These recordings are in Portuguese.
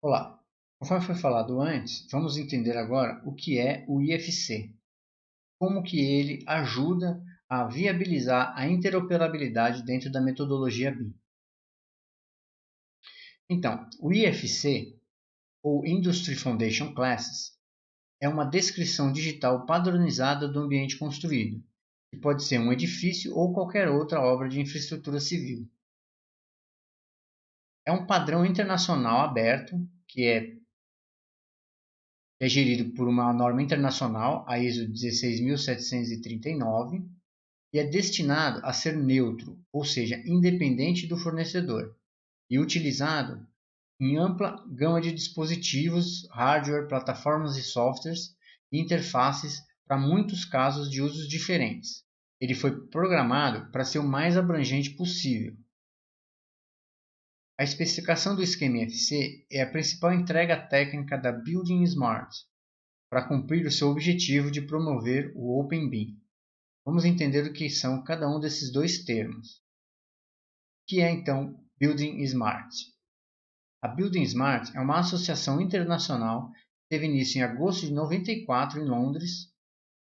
Olá, conforme foi falado antes, vamos entender agora o que é o IFC, como que ele ajuda a viabilizar a interoperabilidade dentro da metodologia BIM. Então, o IFC, ou Industry Foundation Classes, é uma descrição digital padronizada do ambiente construído, que pode ser um edifício ou qualquer outra obra de infraestrutura civil. É um padrão internacional aberto, que é gerido por uma norma internacional, a ISO 16739, e é destinado a ser neutro, ou seja, independente do fornecedor, e utilizado em ampla gama de dispositivos, hardware, plataformas e softwares e interfaces para muitos casos de usos diferentes. Ele foi programado para ser o mais abrangente possível. A especificação do esquema IFC é a principal entrega técnica da Building Smart para cumprir o seu objetivo de promover o Open BIM. Vamos entender o que são cada um desses dois termos. O que é então Building Smart? A Building Smart é uma associação internacional que teve início em agosto de 94 em Londres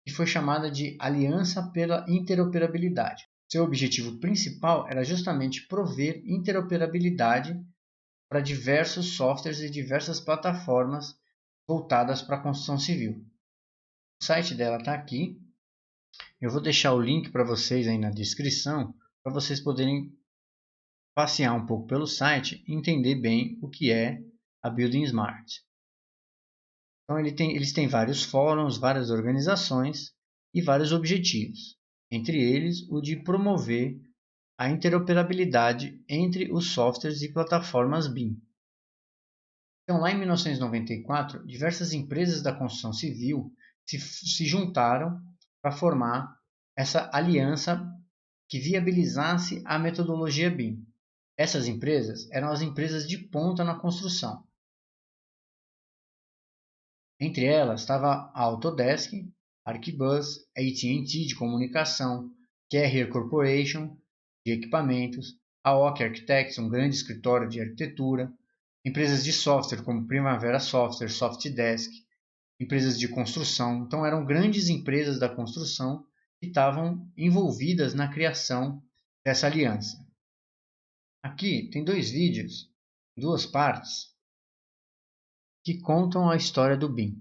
e foi chamada de Aliança pela Interoperabilidade. Seu objetivo principal era justamente prover interoperabilidade para diversos softwares e diversas plataformas voltadas para a construção civil. O site dela está aqui. Eu vou deixar o link para vocês aí na descrição, para vocês poderem passear um pouco pelo site e entender bem o que é a Building Smart. Então eles têm vários fóruns, várias organizações e vários objetivos, entre eles o de promover a interoperabilidade entre os softwares e plataformas BIM. Então, lá em 1994, diversas empresas da construção civil se juntaram para formar essa aliança que viabilizasse a metodologia BIM. Essas empresas eram as empresas de ponta na construção. Entre elas estava a Autodesk, Arquibus, a AT&T de comunicação, Carrier Corporation de equipamentos, a OK Architects, um grande escritório de arquitetura, empresas de software como Primavera Software, Softdesk, empresas de construção. Então eram grandes empresas da construção que estavam envolvidas na criação dessa aliança. Aqui tem dois vídeos, duas partes, que contam a história do BIM.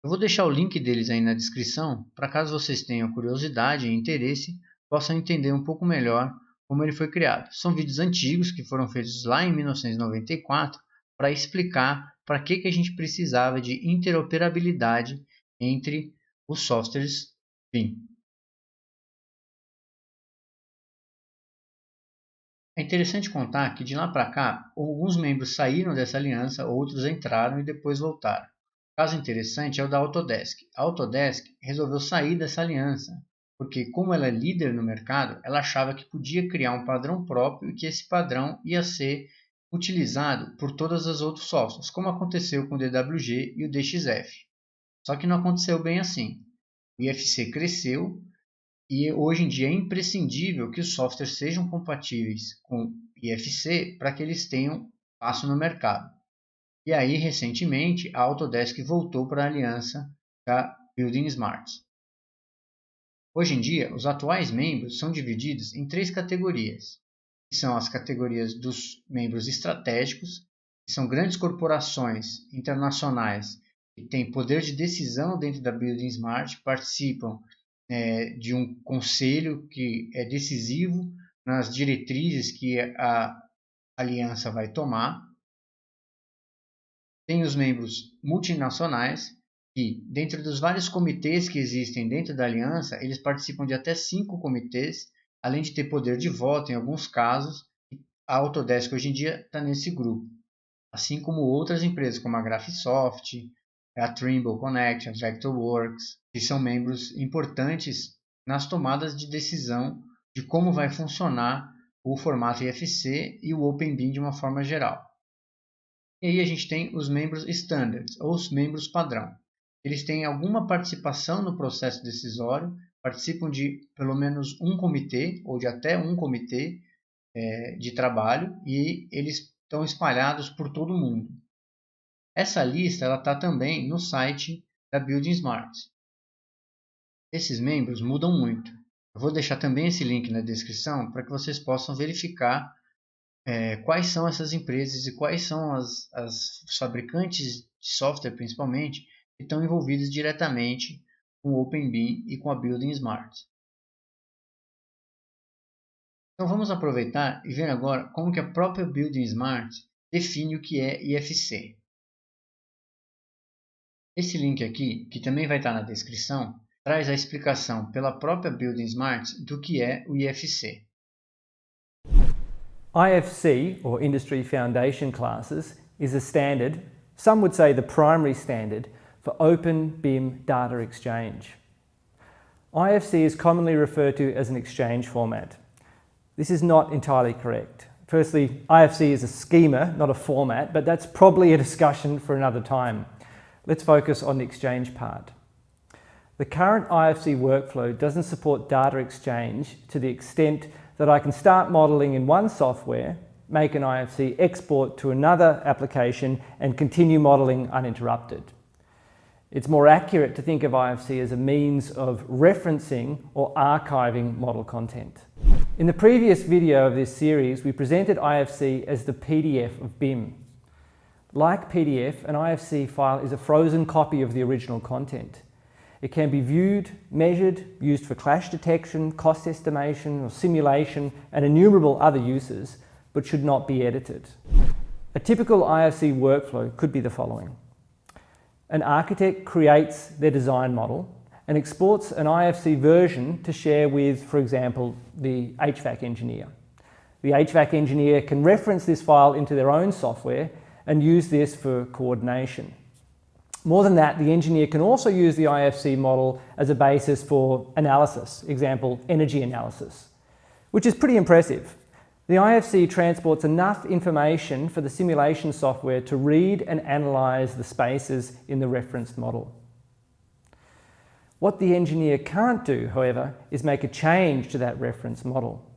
Eu vou deixar o link deles aí na descrição, para caso vocês tenham curiosidade e interesse, possam entender um pouco melhor como ele foi criado. São vídeos antigos que foram feitos lá em 1994 para explicar para que a gente precisava de interoperabilidade entre os softwares BIM. É interessante contar que de lá para cá, alguns membros saíram dessa aliança, outros entraram e depois voltaram. Caso interessante é o da Autodesk. A Autodesk resolveu sair dessa aliança, porque como ela é líder no mercado, ela achava que podia criar um padrão próprio e que esse padrão ia ser utilizado por todas as outros softwares, como aconteceu com o DWG e o DXF. Só que não aconteceu bem assim. O IFC cresceu e hoje em dia é imprescindível que os softwares sejam compatíveis com IFC para que eles tenham espaço no mercado. E aí, recentemente, a Autodesk voltou para a aliança da Building Smart. Hoje em dia, os atuais membros são divididos em três categorias, que são as categorias dos membros estratégicos, que são grandes corporações internacionais que têm poder de decisão dentro da Building Smart, participam de um conselho que é decisivo nas diretrizes que a aliança vai tomar. Tem os membros multinacionais, que, dentro dos vários comitês que existem dentro da aliança, eles participam de até 5 comitês, além de ter poder de voto em alguns casos. A Autodesk hoje em dia está nesse grupo, assim como outras empresas como a Graphisoft, a Trimble Connect, a Vectorworks, que são membros importantes nas tomadas de decisão de como vai funcionar o formato IFC e o OpenBIM de uma forma geral. E aí a gente tem os membros standards, ou os membros padrão. Eles têm alguma participação no processo decisório, participam de pelo menos um comitê, ou de até um comitê de trabalho, e eles estão espalhados por todo o mundo. Essa lista está também no site da Building Smart. Esses membros mudam muito. Eu vou deixar também esse link na descrição para que vocês possam verificar quais são essas empresas e quais são as fabricantes de software, principalmente, que estão envolvidos diretamente com o OpenBIM e com a Building Smart. Então vamos aproveitar e ver agora como que a própria Building Smart define o que é IFC. Esse link aqui, que também vai estar na descrição, traz a explicação pela própria Building Smart do que é o IFC. IFC, or Industry Foundation Classes, is a standard, some would say the primary standard, for Open BIM data exchange. IFC is commonly referred to as an exchange format. This is not entirely correct. Firstly, IFC is a schema, not a format, but that's probably a discussion for another time. Let's focus on the exchange part. The current IFC workflow doesn't support data exchange to the extent that I can start modelling in one software, make an IFC export to another application and continue modelling uninterrupted. It's more accurate to think of IFC as a means of referencing or archiving model content. In the previous video of this series, we presented IFC as the PDF of BIM. Like PDF, an IFC file is a frozen copy of the original content. It can be viewed, measured, used for clash detection, cost estimation or simulation and innumerable other uses, but should not be edited. A typical IFC workflow could be the following. An architect creates their design model and exports an IFC version to share with, for example, the HVAC engineer. The HVAC engineer can reference this file into their own software and use this for coordination. More than that, the engineer can also use the IFC model as a basis for analysis, example, energy analysis, which is pretty impressive. The IFC transports enough information for the simulation software to read and analyse the spaces in the referenced model. What the engineer can't do, however, is make a change to that reference model.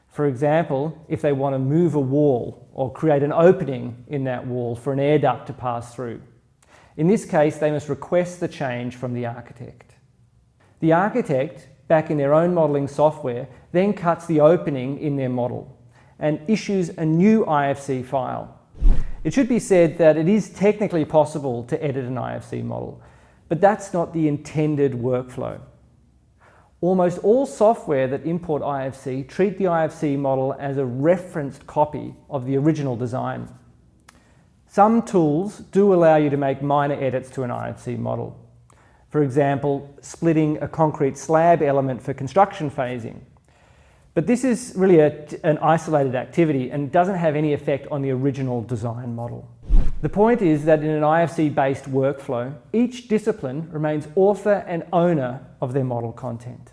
For example, if they want to move a wall or create an opening in that wall for an air duct to pass through. In this case, they must request the change from the architect. The architect, back in their own modelling software, then cuts the opening in their model and issues a new IFC file. It should be said that it is technically possible to edit an IFC model, but that's not the intended workflow. Almost all software that import IFC treat the IFC model as a referenced copy of the original design. Some tools do allow you to make minor edits to an IFC model. For example, splitting a concrete slab element for construction phasing. But this is really an isolated activity and doesn't have any effect on the original design model. The point is that in an IFC-based workflow, each discipline remains author and owner of their model content.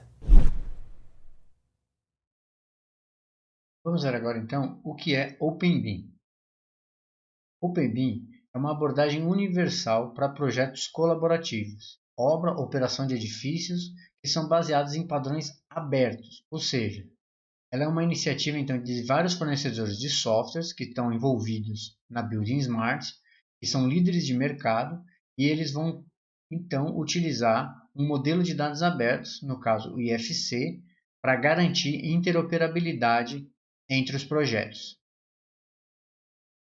Vamos ver agora então o que é OpenBIM. OpenBIM é uma abordagem universal para projetos colaborativos, obra ou operação de edifícios que são baseados em padrões abertos, ou seja, ela é uma iniciativa então de vários fornecedores de softwares que estão envolvidos na Building Smart, que são líderes de mercado, e eles vão então utilizar um modelo de dados abertos, no caso o IFC, para garantir interoperabilidade entre os projetos.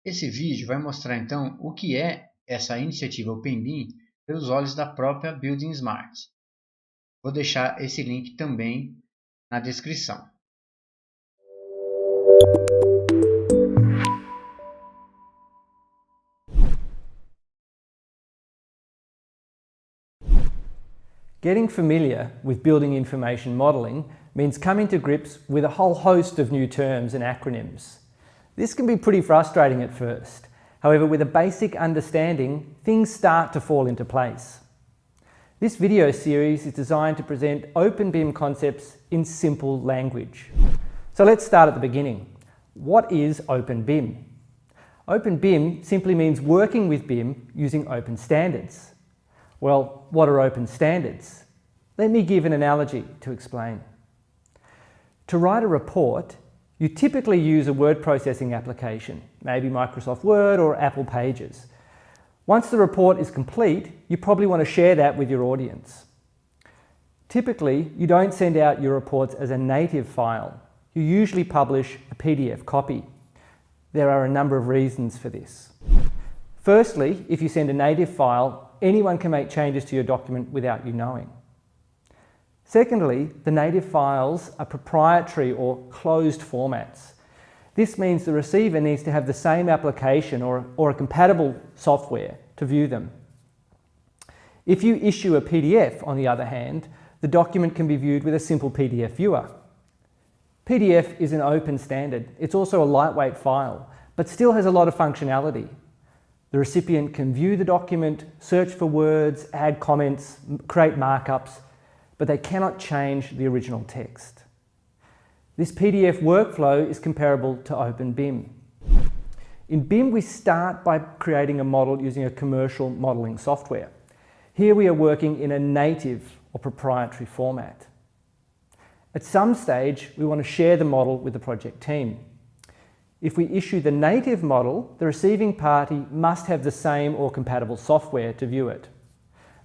Esse vídeo vai mostrar então o que é essa iniciativa OpenBIM pelos olhos da própria Building Smart. Vou deixar esse link também na descrição. Getting familiar with building information modelling means coming to grips with a whole host of new terms and acronyms. This can be pretty frustrating at first. However, with a basic understanding, things start to fall into place. This video series is designed to present OpenBIM concepts in simple language. So let's start at the beginning. What is OpenBIM? OpenBIM simply means working with BIM using open standards. Well, what are open standards? Let me give an analogy to explain. To write a report, you typically use a word processing application, maybe Microsoft Word or Apple Pages. Once the report is complete, you probably want to share that with your audience. Typically, you don't send out your reports as a native file. You usually publish a PDF copy. There are a number of reasons for this. Firstly, if you send a native file, anyone can make changes to your document without you knowing. Secondly, the native files are proprietary or closed formats. This means the receiver needs to have the same application or a compatible software to view them. If you issue a PDF, on the other hand, the document can be viewed with a simple PDF viewer. PDF is an open standard. It's also a lightweight file, but still has a lot of functionality. The recipient can view the document, search for words, add comments, create markups, but they cannot change the original text. This PDF workflow is comparable to OpenBIM. In BIM, we start by creating a model using a commercial modeling software. Here we are working in a native or proprietary format. At some stage, we want to share the model with the project team. If we issue the native model, the receiving party must have the same or compatible software to view it.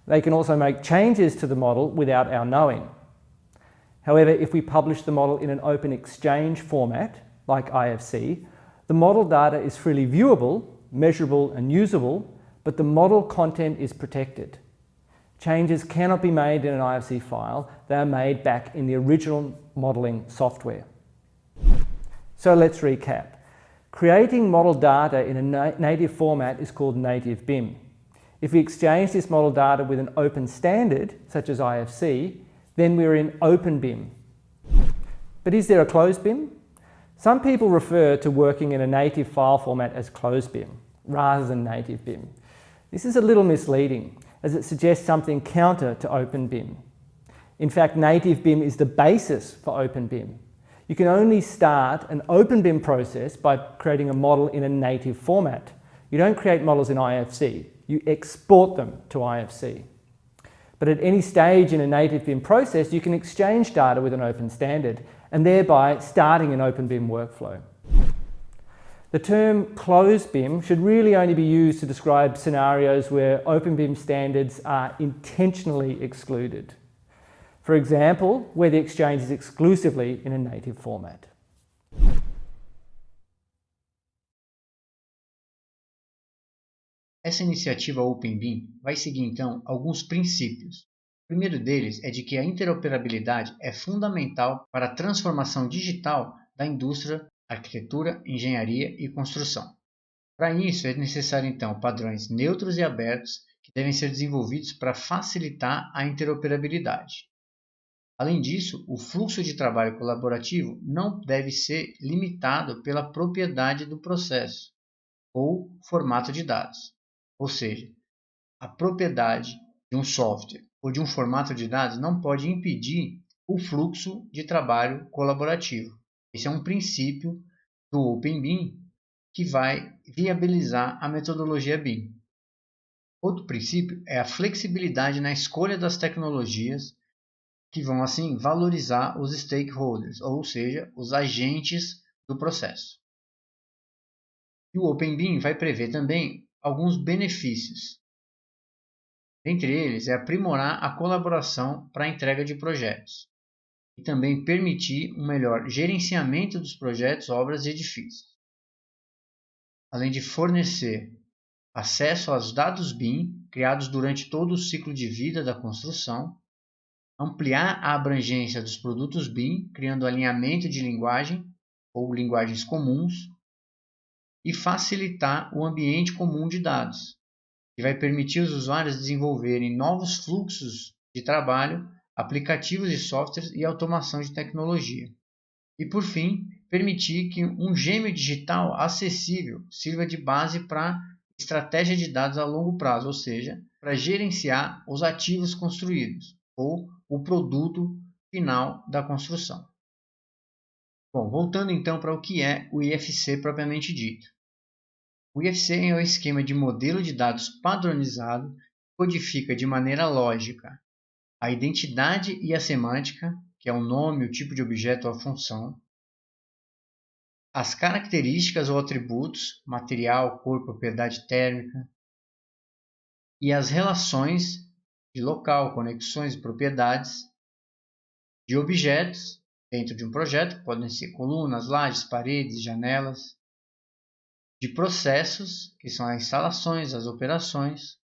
They can also make changes to the model without our knowing. However, if we publish the model in an open exchange format, like IFC, the model data is freely viewable, measurable and usable, but the model content is protected. Changes cannot be made in an IFC file. They are made back in the original modeling software. So let's recap. Creating model data in a native format is called native BIM. If we exchange this model data with an open standard, such as IFC, then we're in OpenBIM. But is there a closed BIM? Some people refer to working in a native file format as closed BIM, rather than native BIM. This is a little misleading, as it suggests something counter to OpenBIM. In fact, native BIM is the basis for OpenBIM. You can only start an OpenBIM process by creating a model in a native format. You don't create models in IFC, you export them to IFC. But at any stage in a native BIM process, you can exchange data with an open standard and thereby starting an OpenBIM workflow. The term closed BIM should really only be used to describe scenarios where OpenBIM standards are intentionally excluded. For example, where the exchange is exclusively in a native format. Essa iniciativa OpenBIM vai seguir então alguns princípios. O primeiro deles é de que a interoperabilidade é fundamental para a transformação digital da indústria, arquitetura, engenharia e construção. Para isso, é necessário então padrões neutros e abertos que devem ser desenvolvidos para facilitar a interoperabilidade. Além disso, o fluxo de trabalho colaborativo não deve ser limitado pela propriedade do processo ou formato de dados. Ou seja, a propriedade de um software ou de um formato de dados não pode impedir o fluxo de trabalho colaborativo. Esse é um princípio do OpenBIM que vai viabilizar a metodologia BIM. Outro princípio é a flexibilidade na escolha das tecnologias que vão assim valorizar os stakeholders, ou seja, os agentes do processo. E o OpenBIM vai prever também alguns benefícios. Dentre eles é aprimorar a colaboração para a entrega de projetos e também permitir um melhor gerenciamento dos projetos, obras e edifícios. Além de fornecer acesso aos dados BIM criados durante todo o ciclo de vida da construção, ampliar a abrangência dos produtos BIM, criando alinhamento de linguagem ou linguagens comuns, e facilitar o ambiente comum de dados, que vai permitir os usuários desenvolverem novos fluxos de trabalho, aplicativos de softwares e automação de tecnologia. E, por fim, permitir que um gêmeo digital acessível sirva de base para estratégia de dados a longo prazo, ou seja, para gerenciar os ativos construídos ou o produto final da construção. Bom, voltando então para o que é o IFC propriamente dito. O IFC é o esquema de modelo de dados padronizado que codifica de maneira lógica a identidade e a semântica, que é o nome, o tipo de objeto ou a função, as características ou atributos, material, cor, propriedade térmica, e as relações de local, conexões e propriedades de objetos dentro de um projeto, que podem ser colunas, lajes, paredes, janelas, de processos, que são as instalações, as operações,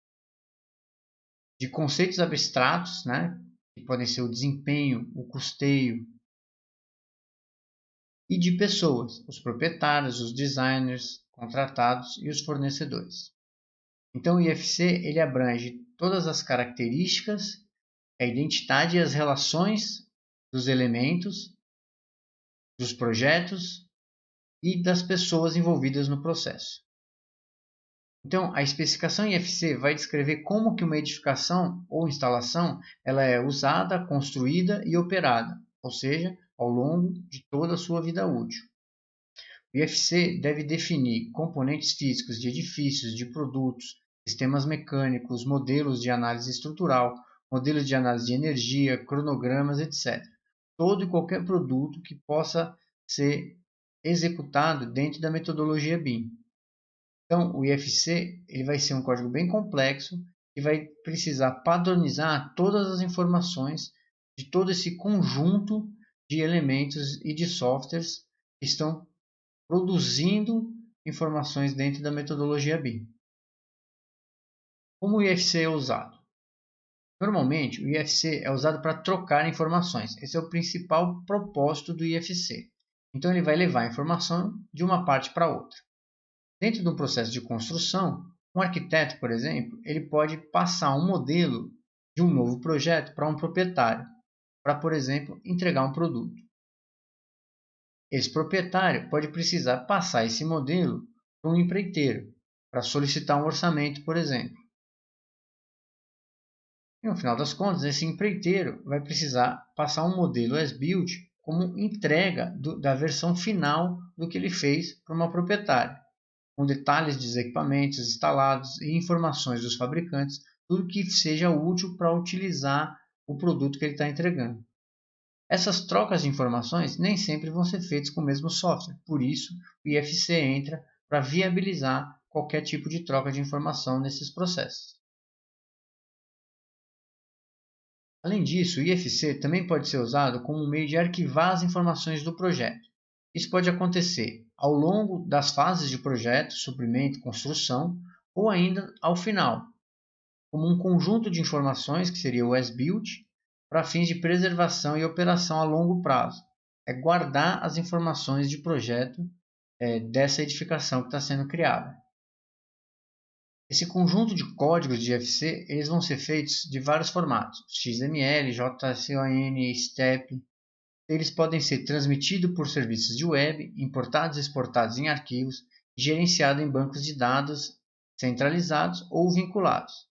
de conceitos abstratos, né, que podem ser o desempenho, o custeio, e de pessoas, os proprietários, os designers, contratados e os fornecedores. Então o IFC ele abrange todas as características, a identidade e as relações dos elementos, dos projetos e das pessoas envolvidas no processo. Então, a especificação IFC vai descrever como que uma edificação ou instalação ela é usada, construída e operada, ou seja, ao longo de toda a sua vida útil. O IFC deve definir componentes físicos de edifícios, de produtos, sistemas mecânicos, modelos de análise estrutural, modelos de análise de energia, cronogramas, etc. Todo e qualquer produto que possa ser executado dentro da metodologia BIM. Então, o IFC ele vai ser um código bem complexo e vai precisar padronizar todas as informações de todo esse conjunto de elementos e de softwares que estão produzindo informações dentro da metodologia BIM. Como o IFC é usado? Normalmente, o IFC é usado para trocar informações. Esse é o principal propósito do IFC. Então, ele vai levar a informação de uma parte para outra. Dentro de um processo de construção, um arquiteto, por exemplo, ele pode passar um modelo de um novo projeto para um proprietário, para, por exemplo, entregar um produto. Esse proprietário pode precisar passar esse modelo para um empreiteiro, para solicitar um orçamento, por exemplo. E no final das contas, esse empreiteiro vai precisar passar um modelo as-built como entrega da versão final do que ele fez para uma proprietária, com detalhes dos equipamentos instalados e informações dos fabricantes, tudo que seja útil para utilizar o produto que ele está entregando. Essas trocas de informações nem sempre vão ser feitas com o mesmo software, por isso o IFC entra para viabilizar qualquer tipo de troca de informação nesses processos. Além disso, o IFC também pode ser usado como um meio de arquivar as informações do projeto. Isso pode acontecer ao longo das fases de projeto, suprimento, construção, ou ainda ao final, como um conjunto de informações, que seria o as-built, para fins de preservação e operação a longo prazo. É guardar as informações de projeto dessa edificação que está sendo criada. Esse conjunto de códigos de IFC eles vão ser feitos de vários formatos, XML, JSON, STEP. Eles podem ser transmitidos por serviços de web, importados e exportados em arquivos, gerenciados em bancos de dados centralizados ou vinculados.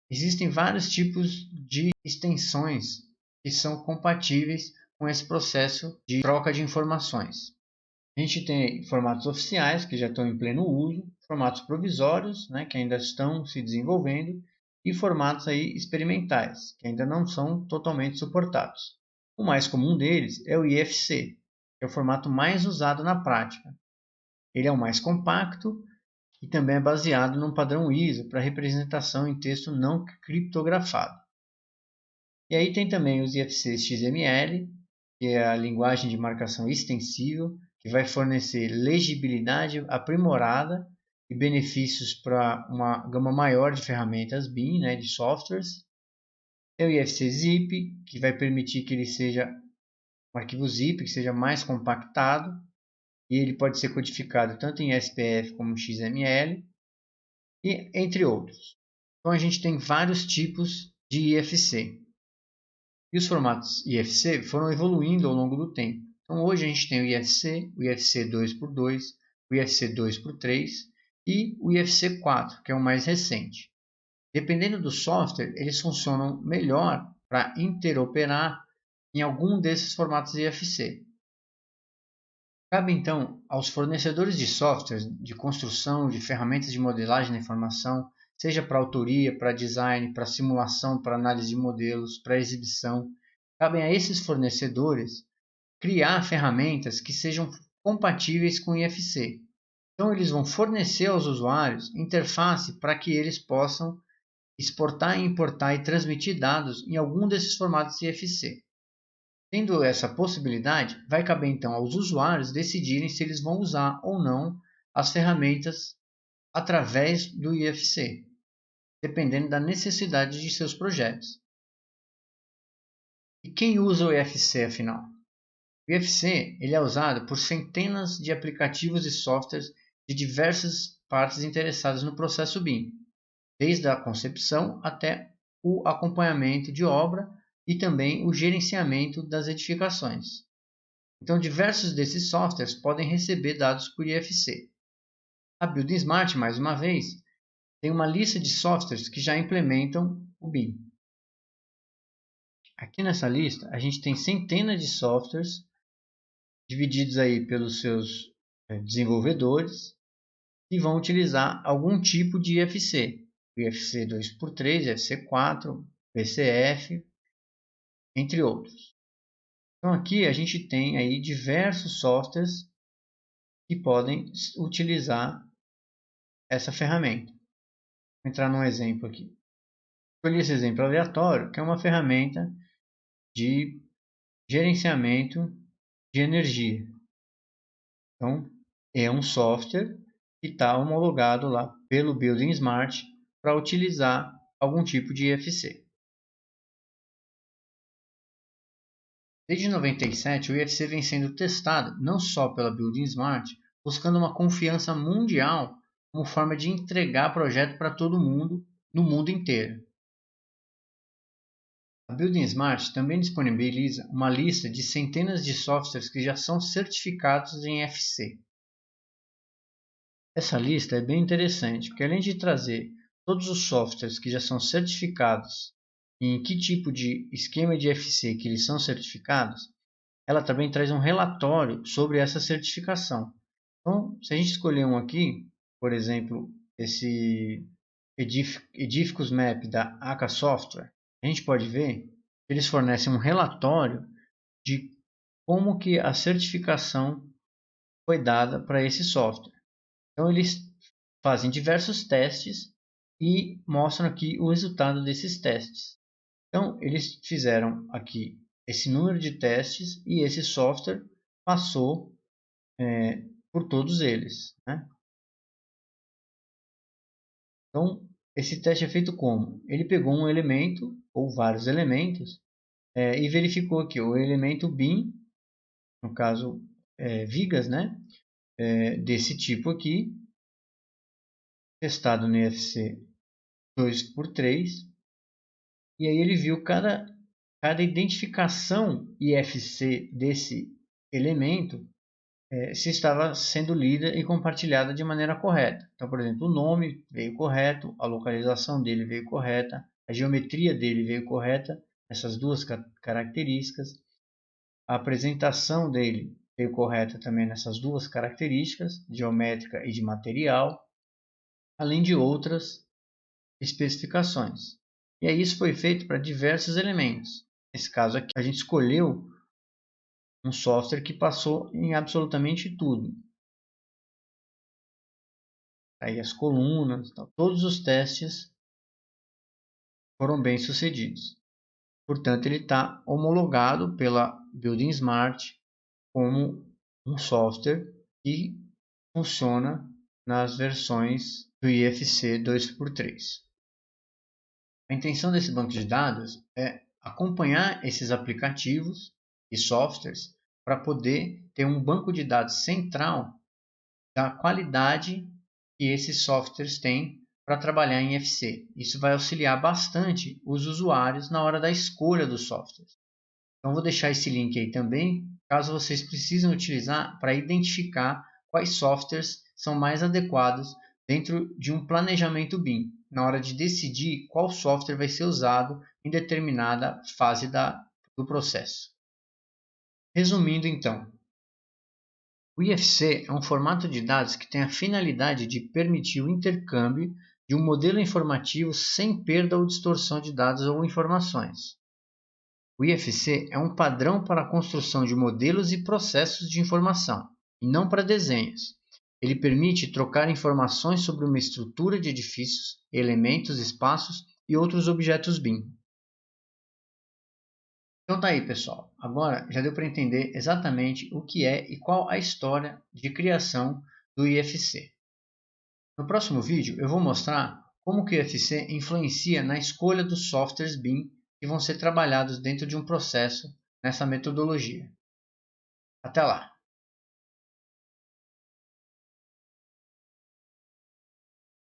Existem vários tipos de extensões que são compatíveis com esse processo de troca de informações. A gente tem formatos oficiais, que já estão em pleno uso, formatos provisórios, né, que ainda estão se desenvolvendo, e formatos aí experimentais, que ainda não são totalmente suportados. O mais comum deles é o IFC, que é o formato mais usado na prática. Ele é o mais compacto e também é baseado num padrão ISO para representação em texto não criptografado. E aí tem também os IFCs XML, que é a linguagem de marcação extensível, que vai fornecer legibilidade aprimorada e benefícios para uma gama maior de ferramentas BIM, né, de softwares. Tem o IFC Zip, que vai permitir que ele seja um arquivo zip, que seja mais compactado, e ele pode ser codificado tanto em SPF como XML, e entre outros. Então a gente tem vários tipos de IFC. E os formatos IFC foram evoluindo ao longo do tempo. Então hoje a gente tem o IFC 2x2, o IFC 2x3 e o IFC 4, que é o mais recente. Dependendo do software, eles funcionam melhor para interoperar em algum desses formatos IFC. Cabe então aos fornecedores de softwares de construção, de ferramentas de modelagem da informação, seja para autoria, para design, para simulação, para análise de modelos, para exibição, cabem a esses fornecedores criar ferramentas que sejam compatíveis com o IFC. Então, eles vão fornecer aos usuários interface para que eles possam exportar, importar e transmitir dados em algum desses formatos IFC. Tendo essa possibilidade, vai caber então aos usuários decidirem se eles vão usar ou não as ferramentas através do IFC, dependendo da necessidade de seus projetos. E quem usa o IFC, afinal? O IFC ele é usado por centenas de aplicativos e softwares de diversas partes interessadas no processo BIM, desde a concepção até o acompanhamento de obra e também o gerenciamento das edificações. Então, diversos desses softwares podem receber dados por IFC. A Building Smart, mais uma vez, tem uma lista de softwares que já implementam o BIM. Aqui nessa lista, a gente tem centenas de softwares divididos aí pelos seus desenvolvedores que vão utilizar algum tipo de IFC. O IFC 2x3, IFC 4, PCF, entre outros. Então aqui a gente tem aí diversos softwares que podem utilizar essa ferramenta. Vou entrar num exemplo aqui. Escolhi esse exemplo aleatório, que é uma ferramenta de gerenciamento de energia. Então, é um software que está homologado lá pelo Building Smart para utilizar algum tipo de IFC. Desde 97, o IFC vem sendo testado não só pela Building Smart, buscando uma confiança mundial como forma de entregar projeto para todo mundo, no mundo inteiro. A Building Smart também disponibiliza uma lista de centenas de softwares que já são certificados em IFC. Essa lista é bem interessante, porque além de trazer todos os softwares que já são certificados e em que tipo de esquema de IFC que eles são certificados, ela também traz um relatório sobre essa certificação. Então, se a gente escolher um aqui, por exemplo, esse Edificus Map da AK Software, a gente pode ver que eles fornecem um relatório de como que a certificação foi dada para esse software. Então, eles fazem diversos testes e mostram aqui o resultado desses testes. Então, eles fizeram aqui esse número de testes e esse software passou por todos eles, né? Então, esse teste é feito como? Ele pegou um elemento ou vários elementos e verificou que o elemento BIM, no caso vigas, né? Desse tipo aqui, testado no IFC 2x3, e aí ele viu cada identificação IFC desse elemento se estava sendo lida e compartilhada de maneira correta. Então, por exemplo, o nome veio correto, a localização dele veio correta, a geometria dele veio correta, essas duas características, a apresentação dele veio correta também nessas duas características, geométrica e de material, além de outras especificações. E aí isso foi feito para diversos elementos. Nesse caso aqui, a gente escolheu um software que passou em absolutamente tudo. Aí as colunas, todos os testes foram bem sucedidos. Portanto, ele está homologado pela Building Smart como um software que funciona nas versões do IFC 2x3. A intenção desse banco de dados é acompanhar esses aplicativos e softwares para poder ter um banco de dados central da qualidade que esses softwares têm para trabalhar em IFC. Isso vai auxiliar bastante os usuários na hora da escolha dos softwares. Então, vou deixar esse link aí também, caso vocês precisem utilizar para identificar quais softwares são mais adequados dentro de um planejamento BIM, na hora de decidir qual software vai ser usado em determinada fase do processo. Resumindo, então, o IFC é um formato de dados que tem a finalidade de permitir o intercâmbio de um modelo informativo sem perda ou distorção de dados ou informações. O IFC é um padrão para a construção de modelos e processos de informação, e não para desenhos. Ele permite trocar informações sobre uma estrutura de edifícios, elementos, espaços e outros objetos BIM. Então tá aí, pessoal. Agora já deu para entender exatamente o que é e qual a história de criação do IFC. No próximo vídeo eu vou mostrar como que o IFC influencia na escolha dos softwares BIM que vão ser trabalhados dentro de um processo nessa metodologia. Até lá!